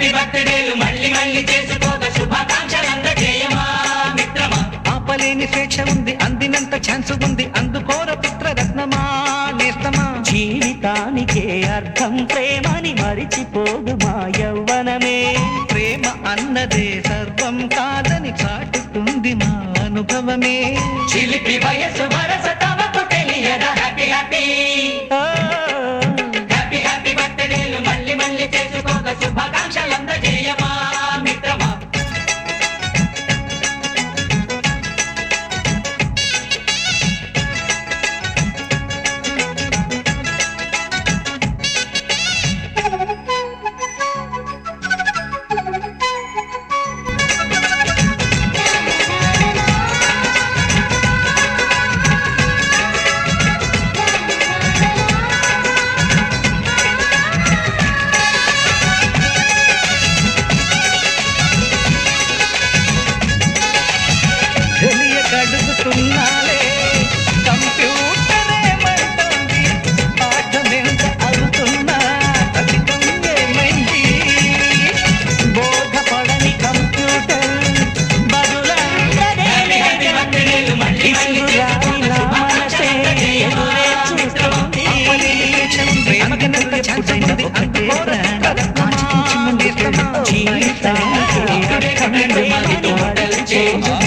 Happy బర్త్డేలు మళ్ళీ మళ్ళీ చేసుకోక శుభాకాంక్షలందజేయమా మిత్రమా. ఆపలేని స్వేచ్ఛ ఉంది, అందినంత ఛాన్స్ ఉంది, అందుకోర పుత్రరత్నమా నేస్తమా. జీవితానికే అర్థం ప్రేమని మరిచిపోదు మా యవ్వనమే. ప్రేమ అన్నదే సర్వం కాదని చాటుతుంది మా అనుభవమే. చిలిపి వయసు వరస తమకు తెలియదా హ్యాపీ హ్యాపీ హ్యాపీ హ్యాపీ బర్త్డేలు మళ్ళీ మళ్ళీ చేసుకోక శుభాకాంక్షలందజేయమా మిత్రమా. కడుగుతున్నాలే కంప్యూటరేమంటుంది, పాఠమెంత అవుతున్నా ఫలితం ఏమైంది. బోధపడని కంప్యూటర్ బదులందరే ఇసురాని నా మనసే ఎదురే చూస్తుంది. అందినంత ఛాన్స్ ఉంది, అందుకోర పుత్రరత్నమా నేస్తమా. జీవితానికి అర్థం ప్రేమని మరిచిపోదు